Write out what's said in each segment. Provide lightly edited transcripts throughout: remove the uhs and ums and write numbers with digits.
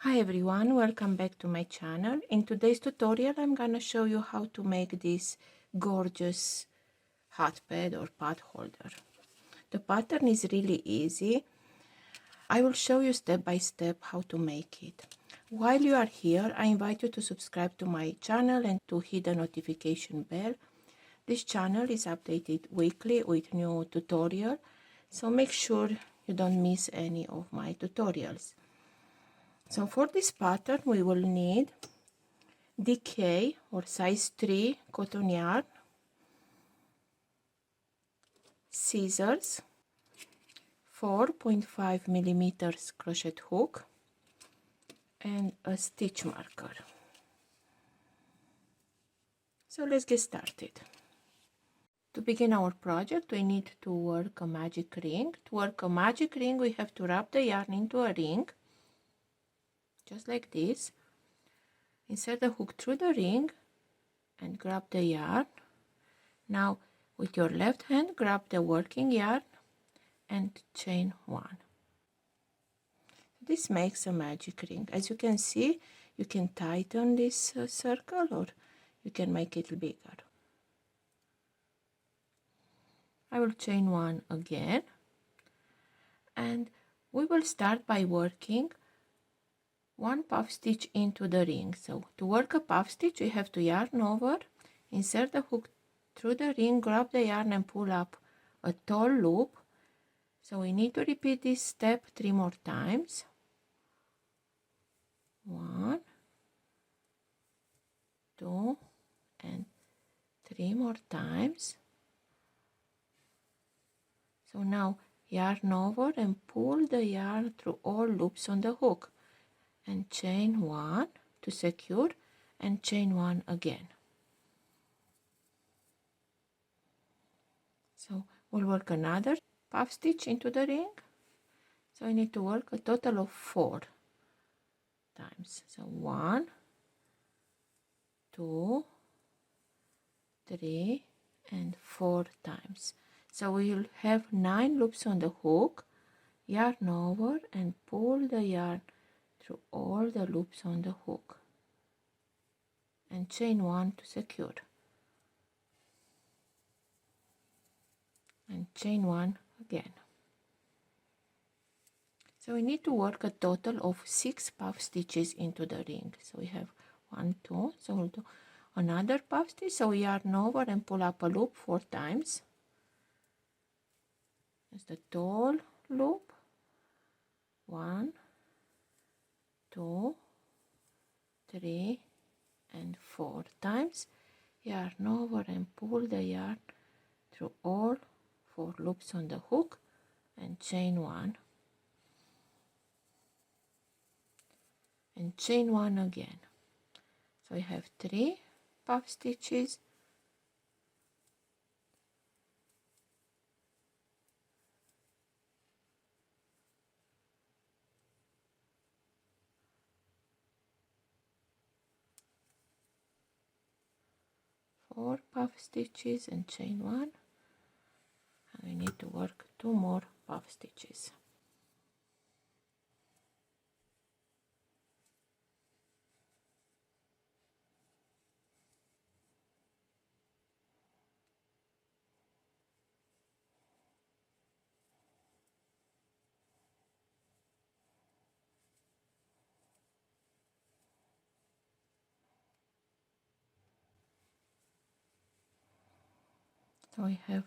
Hi everyone, welcome back to my channel. In today's tutorial I'm gonna show you how to make this gorgeous hot pad or pot holder. The pattern is really easy. I will show you step by step how to make it. While you are here, I invite you to subscribe to my channel and to hit the notification bell. This channel is updated weekly with new tutorial, so make sure you don't miss any of my tutorials. So for this pattern we will need decor or size 3 cotton yarn, scissors, 4.5 millimeters crochet hook, and a stitch marker. So let's get started. To begin our project we need to work a magic ring. To work a magic ring we have to wrap the yarn into a ring, just like this. Insert the hook through the ring and grab the yarn. Now with your left hand grab the working yarn and chain 1. This makes a magic ring. As you can see, you can tighten this circle or you can make it bigger. I will chain 1 again, and we will start by working 1 puff stitch into the ring. So to work a puff stitch we have to yarn over, insert the hook through the ring, grab the yarn and pull up a tall loop. So we need to repeat this step 3 more times. 1, 2, and 3 more times. So now yarn over and pull the yarn through all loops on the hook and chain 1 to secure and chain 1 again. So we'll work another puff stitch into the ring. So I need to work a total of 4 times. So 1, 2, 3, and 4 times. So we will have 9 loops on the hook, yarn over and pull the yarn through all the loops on the hook and chain 1 to secure and chain 1 again. So we need to work a total of 6 puff stitches into the ring. So we have 1, 2, so we'll do another puff stitch. So we yarn over and pull up a loop 4 times. That's the tall loop. 1, 2, 3, and 4 times. Yarn over and pull the yarn through all 4 loops on the hook and chain 1 and chain 1 again. So I have 3 puff stitches, four puff stitches and chain 1, and we need to work 2 more puff stitches. So we have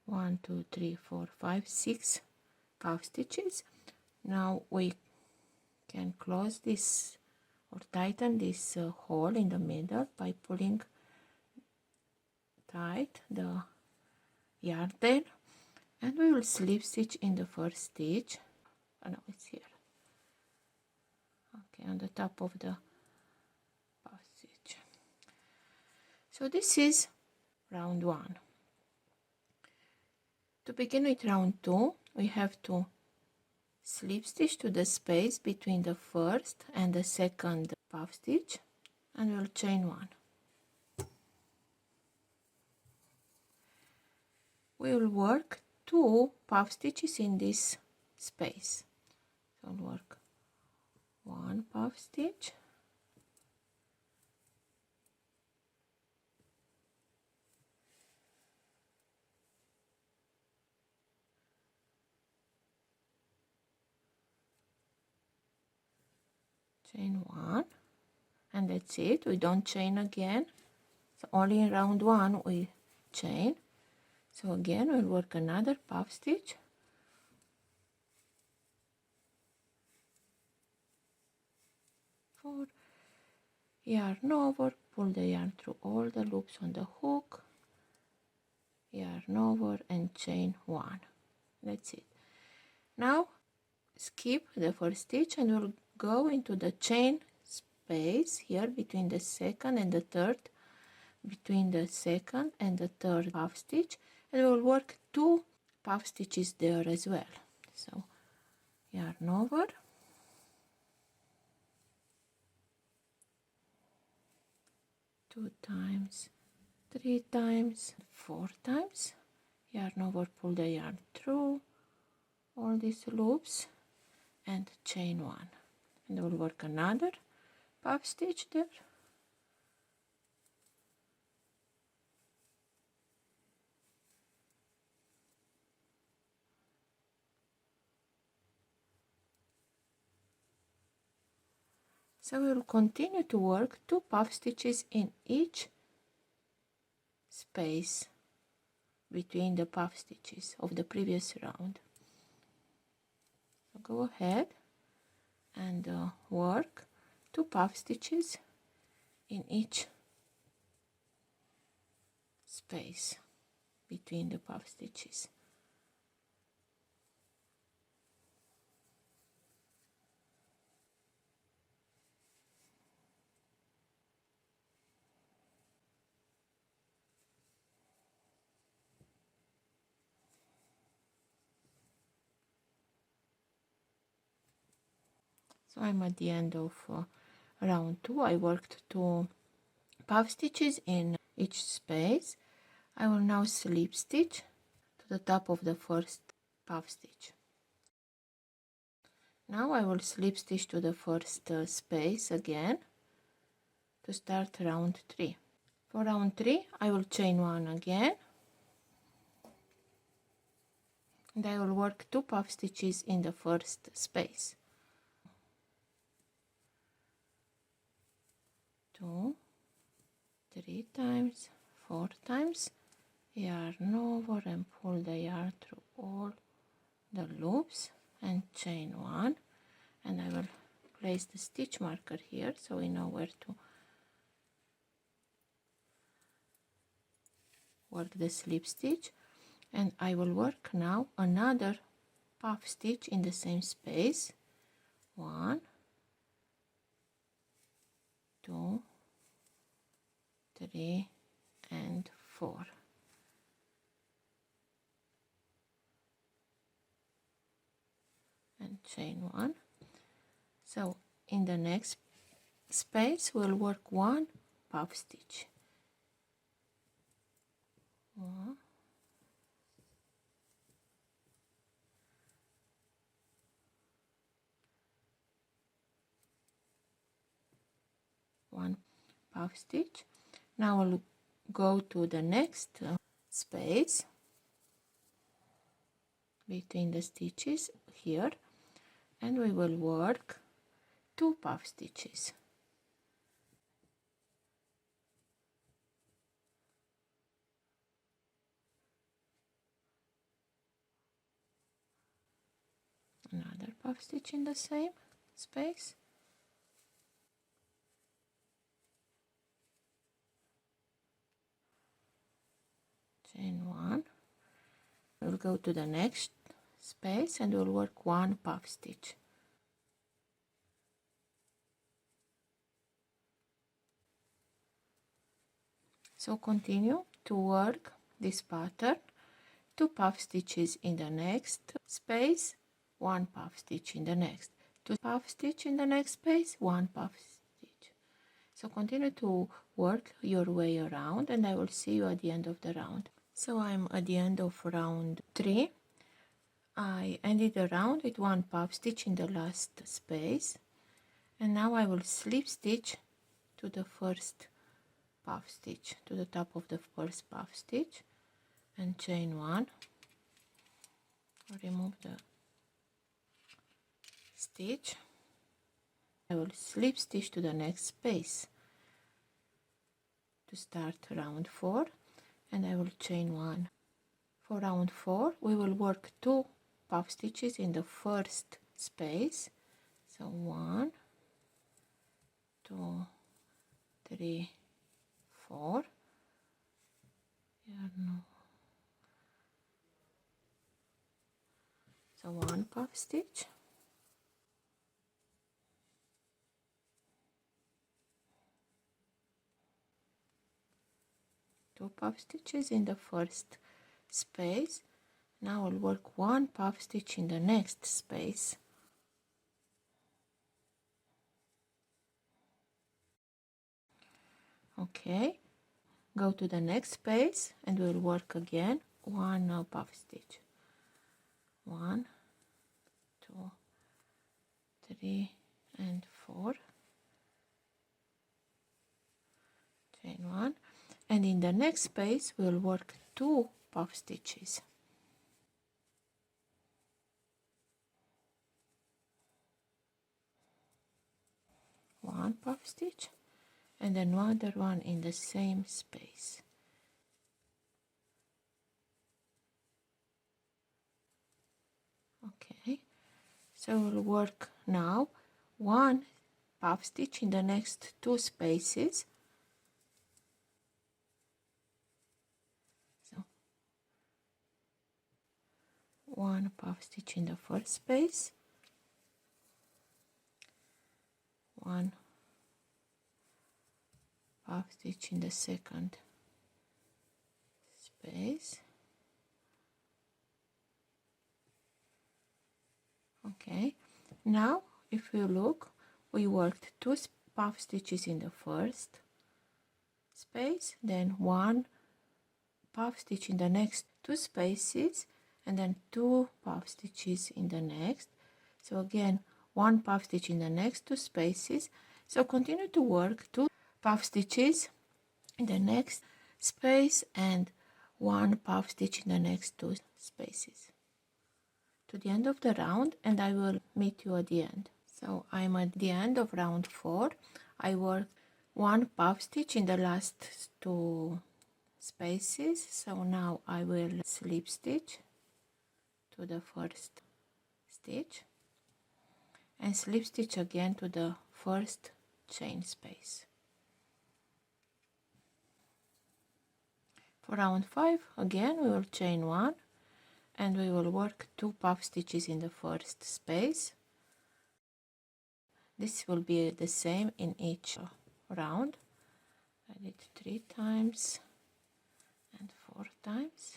1, 2, 3, 4, 5, 6 puff stitches. Now we can close this or tighten this hole in the middle by pulling tight the yarn tail, and we will slip stitch in the first stitch. Oh no, it's here. Okay, on the top of the puff stitch. So this is round 1. To begin with round 2, we have to slip stitch to the space between the first and the second puff stitch, and we'll chain 1. We will work 2 puff stitches in this space. So I'll work 1 puff stitch, chain 1, and that's it. We don't chain again, so only in round 1 we chain. So again we'll work another puff stitch, four, yarn over, pull the yarn through all the loops on the hook, yarn over and chain 1. That's it. Now skip the first stitch and we'll go into the chain space here between the second and the third, between the second and the third puff stitch, and we'll work 2 puff stitches there as well. So yarn over, two times, 3 times, 4 times, yarn over, pull the yarn through all these loops and chain 1, and we'll work another puff stitch there, so we'll continue to work 2 puff stitches in each space between the puff stitches of the previous round. So go ahead and work 2 puff stitches in each space between the puff stitches. So I'm at the end of round 2. I worked 2 puff stitches in each space. I will now slip stitch to the top of the first puff stitch. Now I will slip stitch to the first space again to start round 3. For round 3 I will chain 1 again, and I will work 2 puff stitches in the first space. 2, 3 times, 4 times, yarn over and pull the yarn through all the loops and chain 1, and I will place the stitch marker here so we know where to work the slip stitch, and I will work now another puff stitch in the same space. 1, 2, 3 and 4. And chain 1. So in the next space we'll work 1 puff stitch. 1, 1 puff stitch. Now we'll go to the next space between the stitches here, and we will work 2 puff stitches. Another puff stitch in the same space. Chain 1. We'll go to the next space and we'll work 1 puff stitch. So continue to work this pattern, 2 puff stitches in the next space, 1 puff stitch in the next, 2 puff stitch in the next space, 1 puff stitch. So continue to work your way around, and I will see you at the end of the round. So I'm at the end of round 3. I ended the round with 1 puff stitch in the last space, And now I will slip stitch to the first puff stitch, to the top of the first puff stitch, and chain 1, remove the stitch. I will slip stitch to the next space to start round 4, and I will chain 1. For round 4 we will work 2 puff stitches in the first space, so 1, 2, 3, 4. Here, no. So 1 puff stitch, 2 puff stitches in the first space. Now I'll work 1 puff stitch in the next space. Okay, go to the next space and we'll work again 1 puff stitch. 1, 2, 3, and 4. Chain 1, and in the next space we'll work 2 puff stitches. One puff stitch and another one in the same space. Okay, so we'll work now 1 puff stitch in the next 2 spaces. So 1 puff stitch in the first space, 1 puff stitch in the second space. Okay, now if you look, we worked 2 puff stitches in the first space, then 1 puff stitch in the next 2 spaces, and then 2 puff stitches in the next. So again 1 puff stitch in the next 2 spaces. So continue to work 2 puff stitches in the next space and 1 puff stitch in the next 2 spaces to the end of the round, and I will meet you at the end. So I'm at the end of round 4. I worked 1 puff stitch in the last 2 spaces, so now I will slip stitch to the first stitch and slip stitch again to the first chain space. For round 5 again we will chain 1 and we will work 2 puff stitches in the first space. This will be the same in each round. I did 3 times and 4 times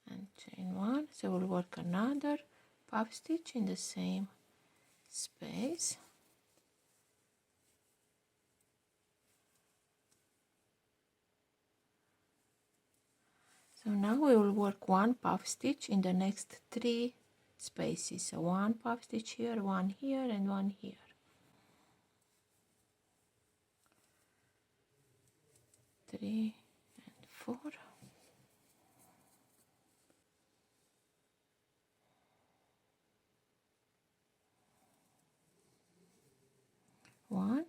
and chain 1. So we'll work another puff stitch in the same space. So now we will work 1 puff stitch in the next 3 spaces. So 1 puff stitch here, 1 here, and 1 here. Three and 4. One,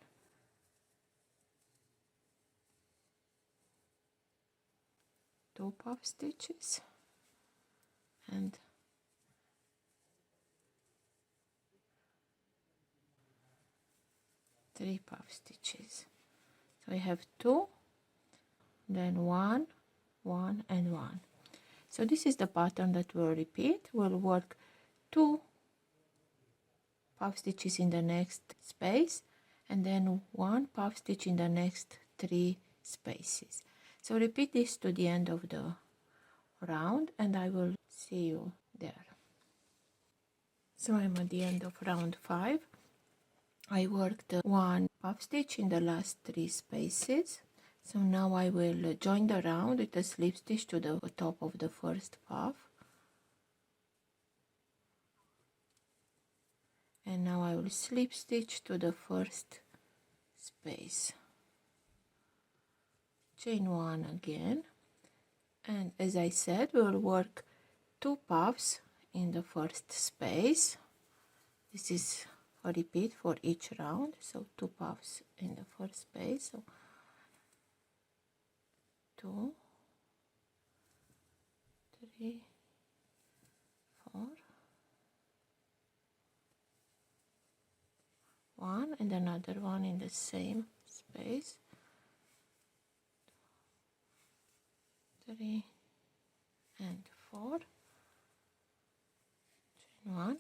2 puff stitches and 3 puff stitches. So I have 2, then 1, 1, and 1. So this is the pattern that we'll repeat. We'll work 2 puff stitches in the next space and then 1 puff stitch in the next 3 spaces. So repeat this to the end of the round and I will see you there. So I'm at the end of round 5. I worked 1 puff stitch in the last 3 spaces. So now I will join the round with a slip stitch to the top of the first puff. and now I will slip stitch to the first space, chain 1 again, and as I said, we'll work 2 puffs in the first space. This is a repeat for each round, so 2 puffs in the first space, so 2, 3, 4, 1, and another one in the same space, 3 and 4, chain 1.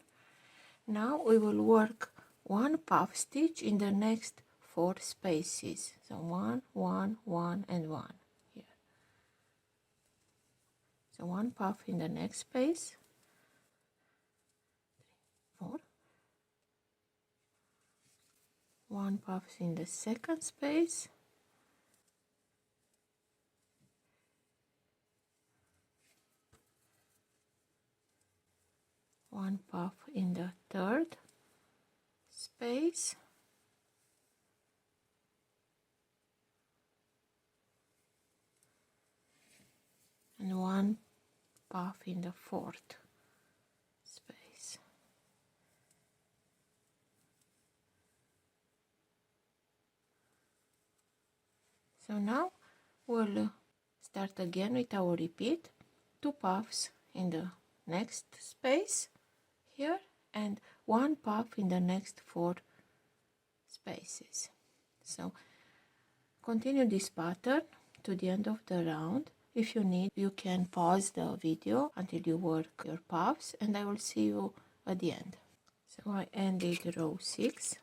Now we will work 1 puff stitch in the next 4 spaces, so 1, 1, 1 and 1 here. So 1 puff in the next space, 4, 1 puff in the second space, 1 puff in the third space, and 1 puff in the fourth space. So now we'll start again with our repeat, 2 puffs in the next space here and 1 puff in the next 4 spaces. So continue this pattern to the end of the round. If you need, you can pause the video until you work your puffs, and I will see you at the end. So I ended row 6.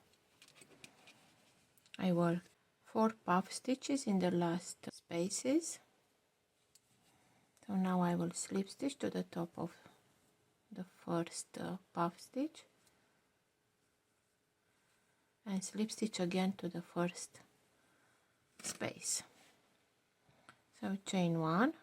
I worked 4 puff stitches in the last spaces. So now I will slip stitch to the top of the first puff stitch and slip stitch again to the first space. So chain 1,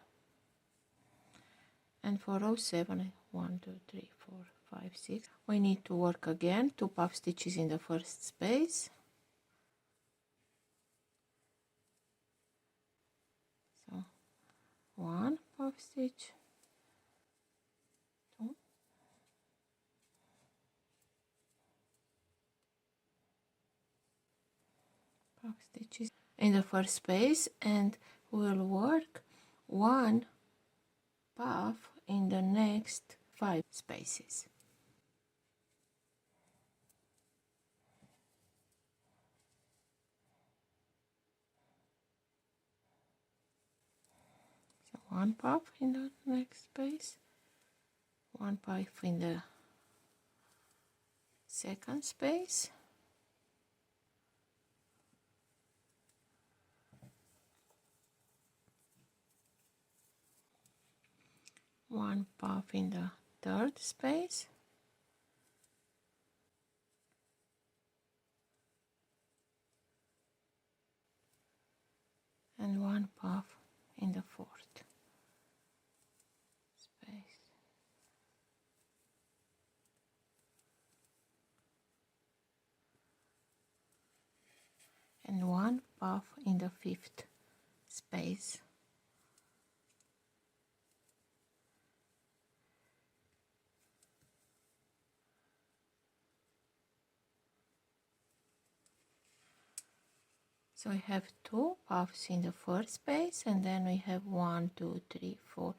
and for row 7, 1, 2, 3, 4, 5, 6, we need to work again 2 puff stitches in the first space. So 1 puff stitch, 2, puff stitches in the first space, and we'll work 1 puff in the next 5 spaces. So 1 puff in the next space, 1 puff in the second space, 1 puff in the third space, and 1 puff in the fourth space. And 1 puff in the fifth space. So we have 2 puffs in the first space, and then we have 1, 2, 3, 4,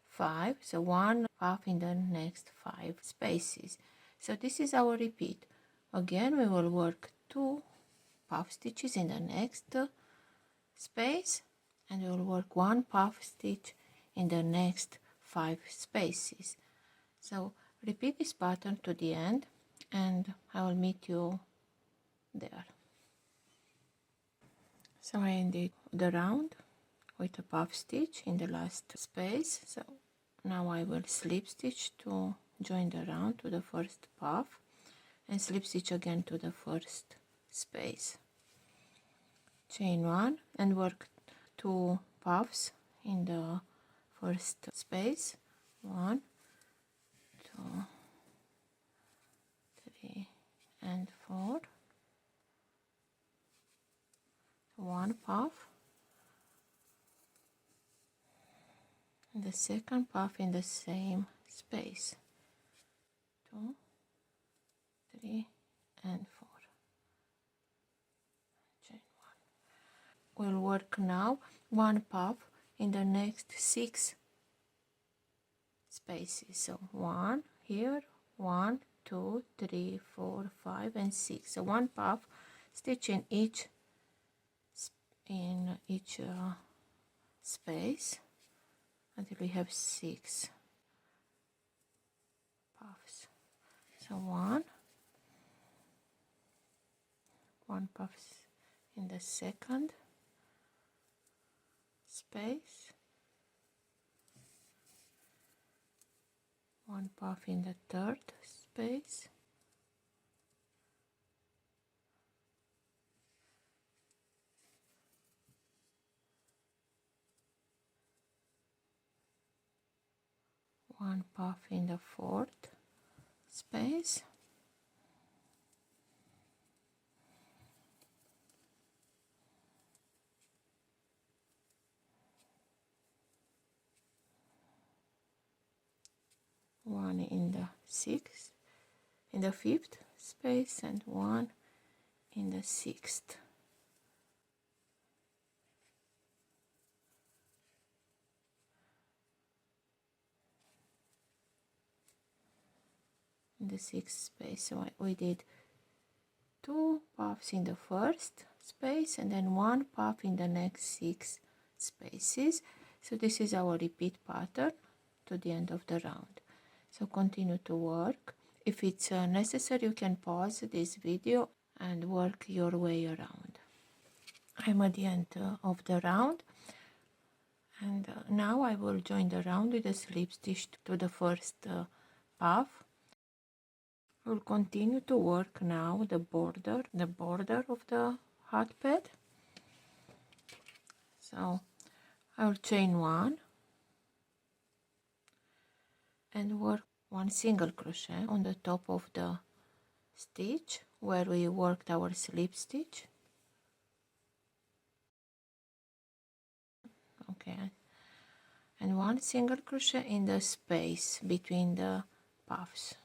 5. So 1 puff in the next 5 spaces. So this is our repeat. Again, we will work 2 puff stitches in the next space, and we will work 1 puff stitch in the next 5 spaces. So repeat this pattern to the end, and I will meet you there. So I ended the round with a puff stitch in the last space. So now I will slip stitch to join the round to the first puff, and slip stitch again to the first space. Chain 1 and work 2 puffs in the first space. 1, 2, 3, and 4, one puff, and the second puff in the same space, 2, 3 and 4, chain 1. We'll work now one puff in the next 6 spaces. So 1 here, 1, 2, 3, 4, 5 and 6. So one puff, stitch in each space until we have 6 puffs. So one puff in the second space, one puff in the third space, one puff in the fourth space, one in the fifth space, and one in the sixth. In the sixth space. So we did 2 puffs in the first space and then 1 puff in the next 6 spaces. So this is our repeat pattern to the end of the round. So continue to work. If it's necessary, you can pause this video and work your way around. I'm at the end of the round, and now I will join the round with a slip stitch to the first puff. We'll continue to work now the border of the hot pad. So I'll chain 1 and work 1 single crochet on the top of the stitch where we worked our slip stitch. Okay, and 1 single crochet in the space between the puffs.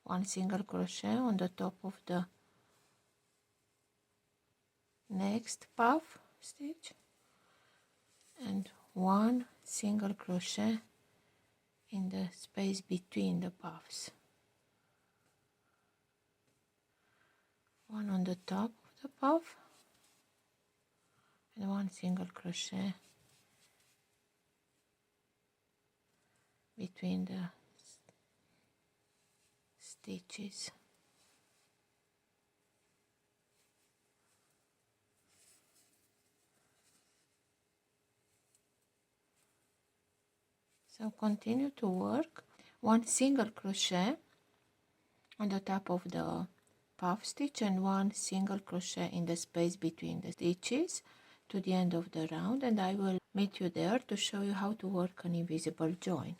1 single crochet on the top of the next puff stitch and 1 single crochet in the space between the puffs. 1 on the top of the puff and 1 single crochet between the stitches. So continue to work 1 single crochet on the top of the puff stitch and 1 single crochet in the space between the stitches to the end of the round, and I will meet you there to show you how to work an invisible join.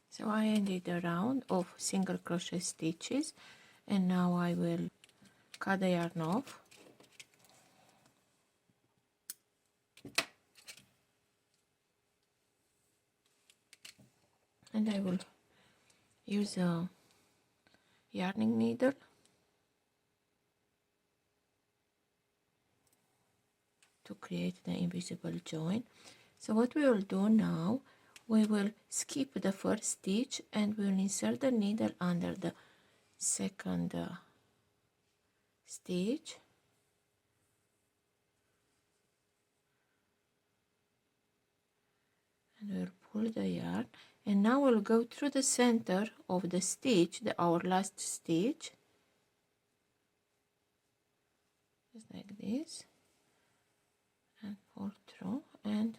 So I ended the round of single crochet stitches, and now I will cut the yarn off. And I will use a yarning needle to create the invisible join. So what we will do now, we will skip the first stitch and we will insert the needle under the second stitch, and we'll pull the yarn, and now we'll go through the center of the stitch, our last stitch, just like this, and pull through and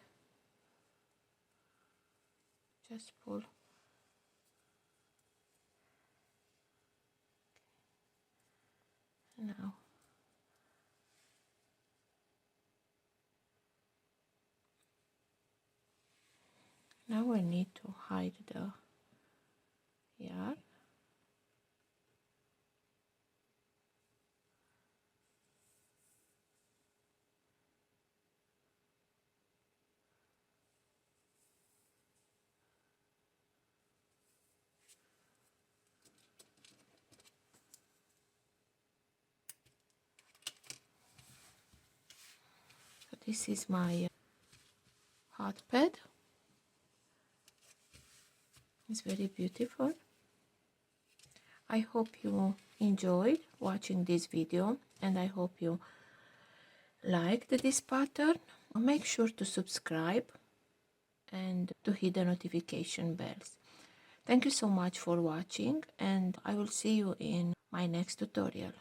just pull. Now we need to hide the yarn. So this is my hot pad. It's very beautiful. I hope you enjoyed watching this video, and I hope you liked this pattern. Make sure to subscribe and to hit the notification bells. Thank you so much for watching, and I will see you in my next tutorial.